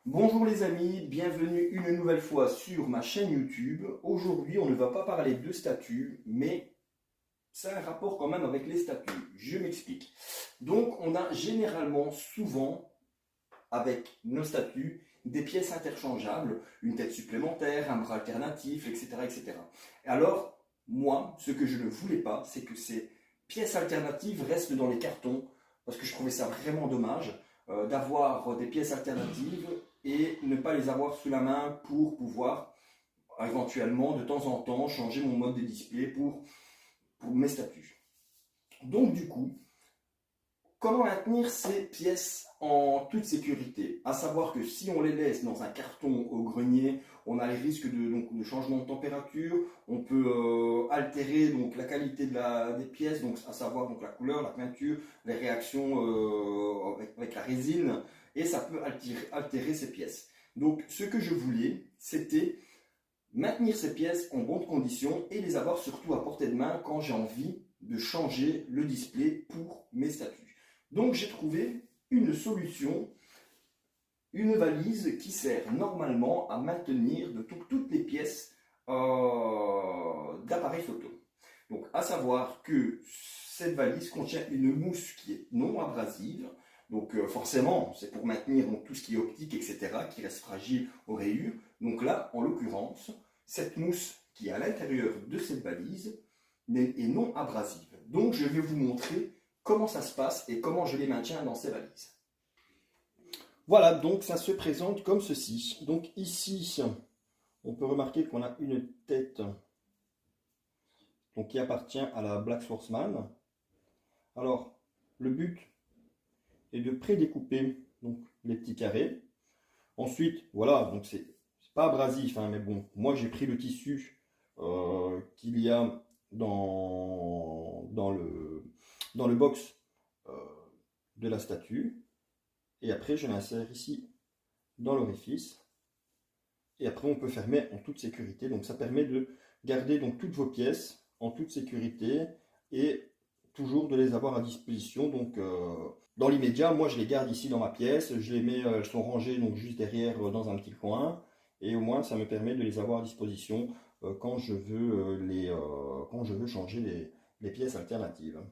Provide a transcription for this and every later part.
Bonjour les amis, bienvenue une nouvelle fois sur ma chaîne YouTube. Aujourd'hui, on ne va pas parler de statues, mais ça a un rapport quand même avec les statues. Je m'explique. Donc, on a généralement, souvent, avec nos statues, des pièces interchangeables, une tête supplémentaire, un bras alternatif, etc., etc. Alors, moi, ce que je ne voulais pas, c'est que ces pièces alternatives restent dans les cartons, parce que je trouvais ça vraiment dommage d'avoir des pièces alternatives et ne pas les avoir sous la main pour pouvoir éventuellement de temps en temps changer mon mode de display pour mes statues. Donc du coup, comment maintenir ces pièces en toute sécurité? À savoir que si on les laisse dans un carton au grenier, on a les risques de changement de température, on peut altérer donc, la qualité des pièces, donc, à savoir donc, la couleur, la peinture, les réactions avec la résine, et ça peut altérer ces pièces. Donc ce que je voulais, c'était maintenir ces pièces en bonne condition et les avoir surtout à portée de main quand j'ai envie de changer le display pour mes statues. Donc j'ai trouvé une solution, une valise qui sert normalement à maintenir toutes les pièces d'appareil photo. Donc à savoir que cette valise contient une mousse qui est non abrasive. Donc forcément, c'est pour maintenir donc, tout ce qui est optique, etc., qui reste fragile aux rayures. Donc là, en l'occurrence, cette mousse qui est à l'intérieur de cette valise est non abrasive. Donc je vais vous montrer comment ça se passe et comment je les maintiens dans ces valises. Voilà, donc ça se présente comme ceci. Donc ici, on peut remarquer qu'on a une tête donc, qui appartient à la Black Sportsman. Alors, le but est de prédécouper donc, les petits carrés. Ensuite, voilà, donc c'est pas abrasif, hein, mais bon, moi j'ai pris le tissu qu'il y a dans le box euh, de la statue. Et après, je l'insère ici dans l'orifice. Et après, on peut fermer en toute sécurité. Donc, ça permet de garder donc, toutes vos pièces en toute sécurité et toujours de les avoir à disposition. Donc, dans l'immédiat, moi, je les garde ici dans ma pièce. Je les mets, elles sont rangées donc, juste derrière dans un petit coin. Et au moins, ça me permet de les avoir à disposition quand je veux changer les pièces alternatives.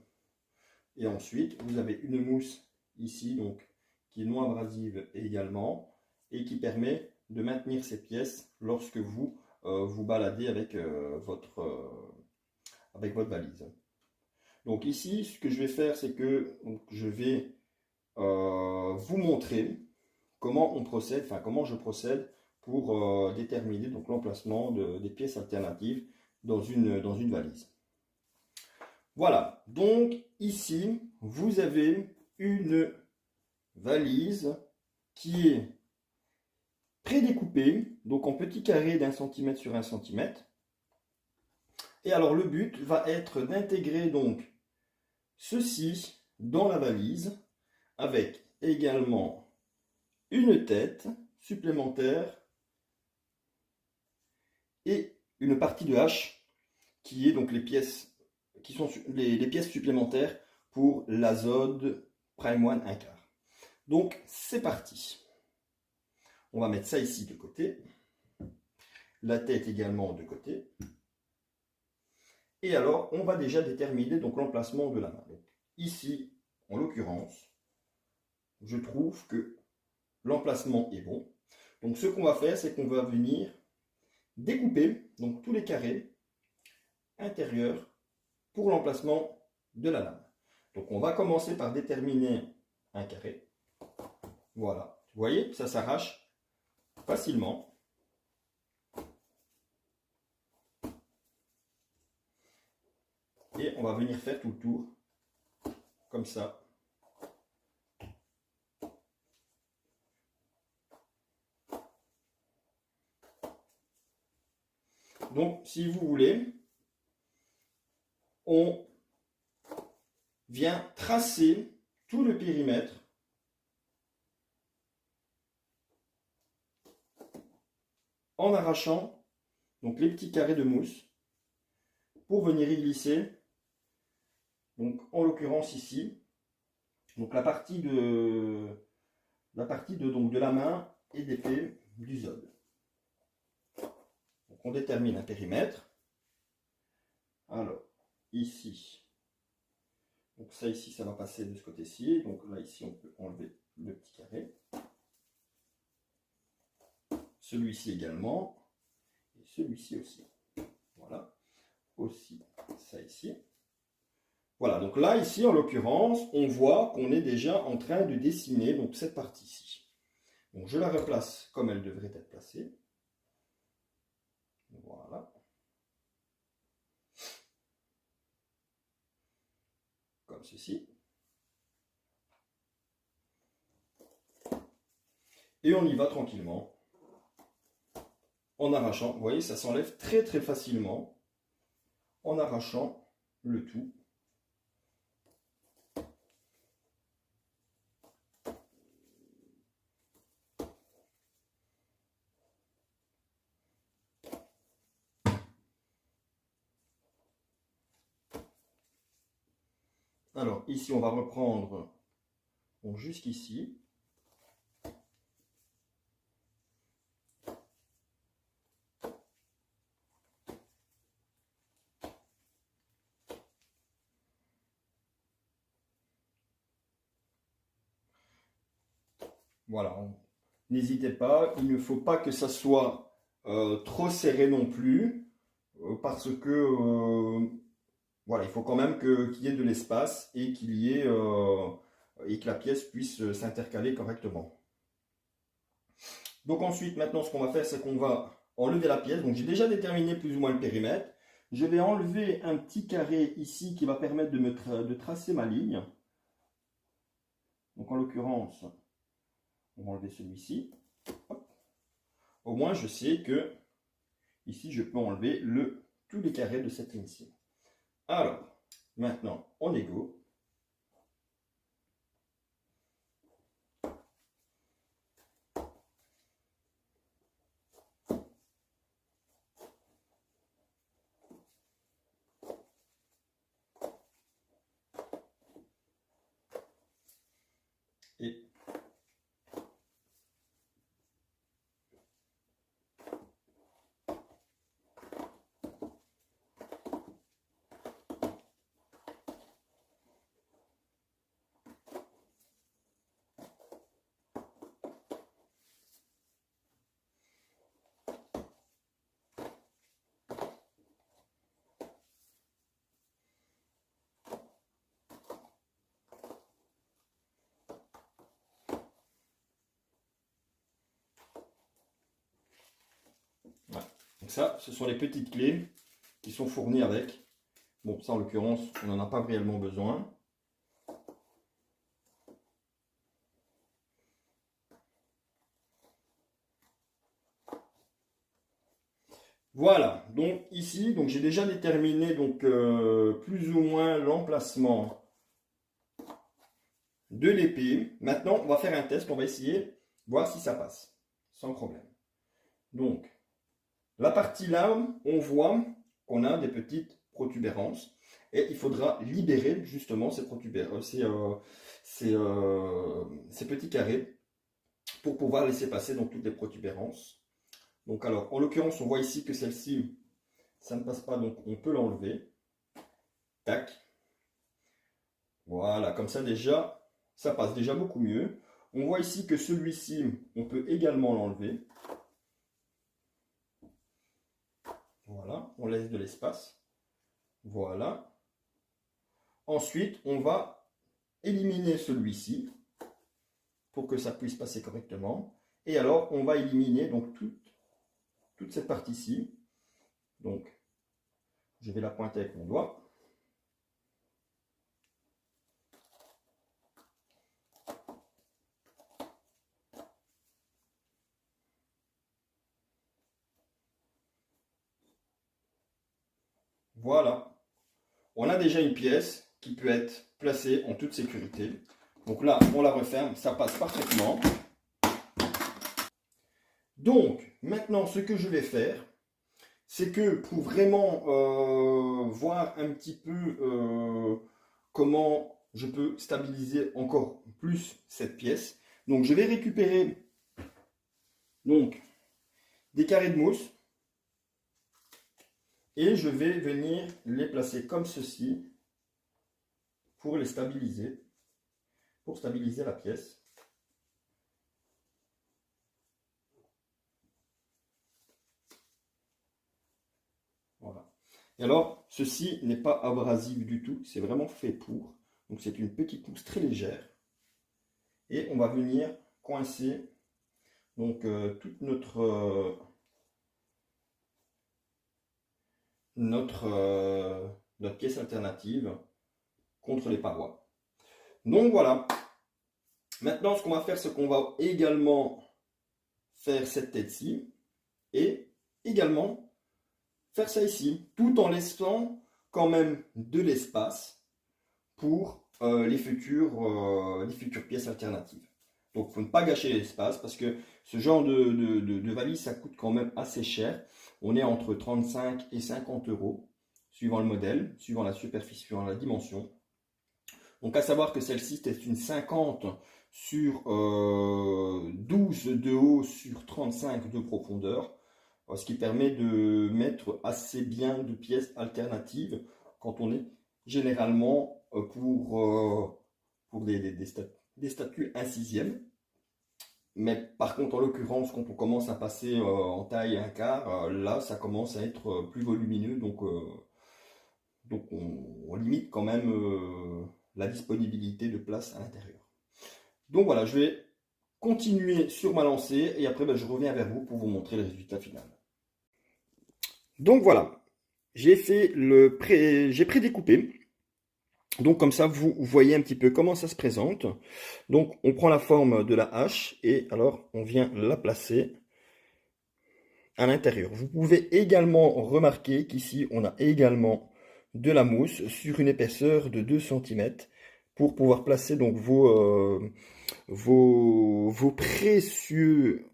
Et ensuite, vous avez une mousse ici, donc, qui est non abrasive également, et qui permet de maintenir ces pièces lorsque vous vous baladez avec votre valise. Donc ici, ce que je vais faire, c'est que donc, je vais vous montrer comment on procède, enfin comment je procède pour déterminer donc l'emplacement des pièces alternatives dans une valise. Voilà, donc ici, vous avez une valise qui est prédécoupée, donc en petits carrés d'1 cm sur 1 cm. Et alors le but va être d'intégrer donc ceci dans la valise avec également une tête supplémentaire et une partie de hache qui est donc les pièces qui sont les pièces supplémentaires pour l'Azode Prime One 1/4. Donc c'est parti. On va mettre ça ici de côté. La tête également de côté. Et alors, on va déjà déterminer donc l'emplacement de la main. Donc, ici, en l'occurrence, je trouve que l'emplacement est bon. Donc ce qu'on va faire, c'est qu'on va venir découper donc, tous les carrés intérieurs pour l'emplacement de la lame. Donc on va commencer par déterminer un carré. Voilà, vous voyez, ça s'arrache facilement. Et on va venir faire tout le tour, comme ça. Donc, si vous voulez, on vient tracer tout le périmètre en arrachant donc, les petits carrés de mousse pour venir y glisser, donc, en l'occurrence ici, donc, la partie de la main et d'épée du Zod. Donc on détermine un périmètre. Alors, ici, donc ça ici, ça va passer de ce côté-ci. Donc là, ici, on peut enlever le petit carré. Celui-ci également. Et celui-ci aussi. Voilà. Aussi, ça ici. Voilà, donc là, ici, en l'occurrence, on voit qu'on est déjà en train de dessiner donc, cette partie-ci. Donc je la replace comme elle devrait être placée. Voilà. Comme ceci. Et on y va tranquillement. En arrachant, vous voyez, ça s'enlève très très facilement. En arrachant le tout. Alors ici, on va reprendre jusqu'ici. Voilà, n'hésitez pas, il ne faut pas que ça soit trop serré non plus, parce que voilà, il faut quand même qu'il y ait de l'espace et qu'il y ait et que la pièce puisse s'intercaler correctement. Donc ensuite, maintenant, ce qu'on va faire, c'est qu'on va enlever la pièce. Donc j'ai déjà déterminé plus ou moins le périmètre. Je vais enlever un petit carré ici qui va permettre de tracer ma ligne. Donc en l'occurrence, on va enlever celui-ci. Au moins, je sais que ici, je peux enlever tous les carrés de cette ligne-ci. Alors, maintenant, on est go. Et voilà. Donc ça, ce sont les petites clés qui sont fournies avec. Bon, ça en l'occurrence, on n'en a pas réellement besoin. Voilà, donc ici, donc j'ai déjà déterminé donc, plus ou moins l'emplacement de l'épée. Maintenant, on va faire un test, on va essayer, voir si ça passe, sans problème. Donc, la partie là, on voit qu'on a des petites protubérances et il faudra libérer justement ces protubérances, ces petits carrés pour pouvoir laisser passer donc toutes les protubérances. Donc alors, en l'occurrence, on voit ici que celle-ci, ça ne passe pas, donc on peut l'enlever. Tac. Voilà, comme ça déjà, ça passe déjà beaucoup mieux. On voit ici que celui-ci, on peut également l'enlever. Voilà, on laisse de l'espace. Voilà. Ensuite, on va éliminer celui-ci pour que ça puisse passer correctement. Et alors, on va éliminer donc toute cette partie-ci. Donc, je vais la pointer avec mon doigt. Voilà. On a déjà une pièce qui peut être placée en toute sécurité. Donc là, on la referme, ça passe parfaitement. Donc, maintenant, ce que je vais faire, c'est que pour vraiment voir un petit peu comment je peux stabiliser encore plus cette pièce, donc je vais récupérer Donc, des carrés de mousse. Et je vais venir les placer comme ceci pour les stabiliser, pour stabiliser la pièce. Voilà. Et alors, ceci n'est pas abrasif du tout, c'est vraiment fait pour. Donc c'est une petite mousse très légère. Et on va venir coincer donc toute notre pièce alternative contre les parois. Donc voilà. Maintenant, ce qu'on va faire, c'est qu'on va également faire cette tête-ci et également faire ça ici, tout en laissant quand même de l'espace pour les futures pièces alternatives. Donc, il ne faut pas gâcher l'espace parce que ce genre de valise, ça coûte quand même assez cher. On est entre 35 et 50 euros, suivant le modèle, suivant la superficie, suivant la dimension. Donc, à savoir que celle-ci, c'est une 50 sur 12 de haut sur 35 de profondeur, ce qui permet de mettre assez bien de pièces alternatives quand on est généralement pour des statues 1 sixième. Mais par contre, en l'occurrence, quand on commence à passer en taille 1/4, là, ça commence à être plus volumineux. Donc on limite quand même la disponibilité de place à l'intérieur. Donc voilà, je vais continuer sur ma lancée et après, je reviens vers vous pour vous montrer le résultat final. Donc voilà, j'ai prédécoupé. Donc comme ça, vous voyez un petit peu comment ça se présente. Donc on prend la forme de la hache et alors on vient la placer à l'intérieur. Vous pouvez également remarquer qu'ici on a également de la mousse sur une épaisseur de 2 cm pour pouvoir placer donc vos précieux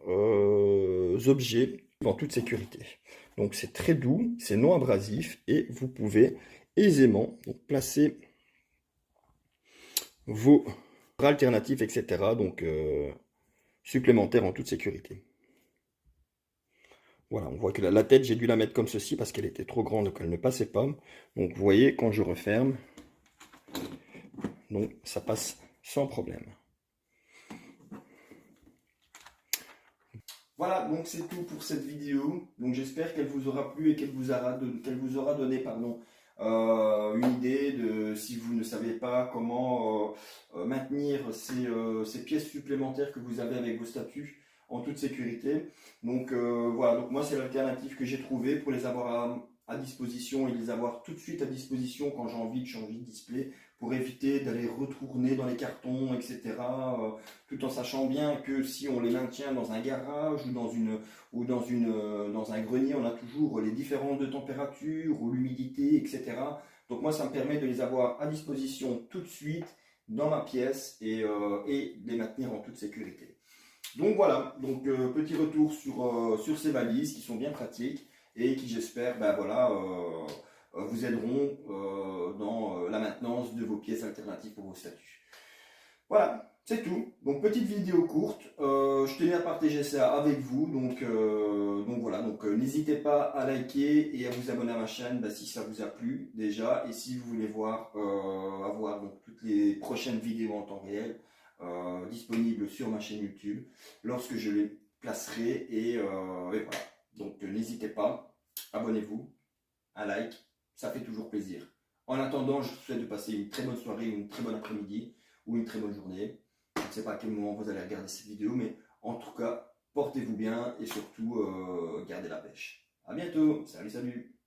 objets en toute sécurité. Donc c'est très doux, c'est non abrasif et vous pouvez aisément donc, placer vos alternatives, etc. Donc supplémentaires en toute sécurité. Voilà, on voit que la tête, j'ai dû la mettre comme ceci parce qu'elle était trop grande, donc elle ne passait pas. Donc vous voyez, quand je referme, donc ça passe sans problème. Voilà, donc c'est tout pour cette vidéo. Donc j'espère qu'elle vous aura plu et qu'elle vous aura donné une idée de si vous ne savez pas comment maintenir ces pièces supplémentaires que vous avez avec vos statues en toute sécurité. Donc voilà, donc moi c'est l'alternative que j'ai trouvée pour les avoir à disposition et les avoir tout de suite à disposition quand j'ai envie de changer de display, pour éviter d'aller retourner dans les cartons, etc. Tout en sachant bien que si on les maintient dans un garage ou dans un grenier, on a toujours les différences de température ou l'humidité, etc. Donc moi, ça me permet de les avoir à disposition tout de suite dans ma pièce et les maintenir en toute sécurité. Donc voilà, donc petit retour sur ces valises qui sont bien pratiques et qui, j'espère, vous aideront dans la maintenance de vos pièces alternatives pour vos statues. Voilà, c'est tout. Donc petite vidéo courte. Je tenais à partager ça avec vous. Donc voilà. Donc n'hésitez pas à liker et à vous abonner à ma chaîne si ça vous a plu déjà. Et si vous voulez avoir donc, toutes les prochaines vidéos en temps réel disponibles sur ma chaîne YouTube lorsque je les placerai. Et voilà. Donc n'hésitez pas. Abonnez-vous. Un like. Ça fait toujours plaisir. En attendant, je vous souhaite de passer une très bonne soirée, une très bonne après-midi ou une très bonne journée. Je ne sais pas à quel moment vous allez regarder cette vidéo, mais en tout cas, portez-vous bien et surtout, gardez la pêche. A bientôt. Salut, salut.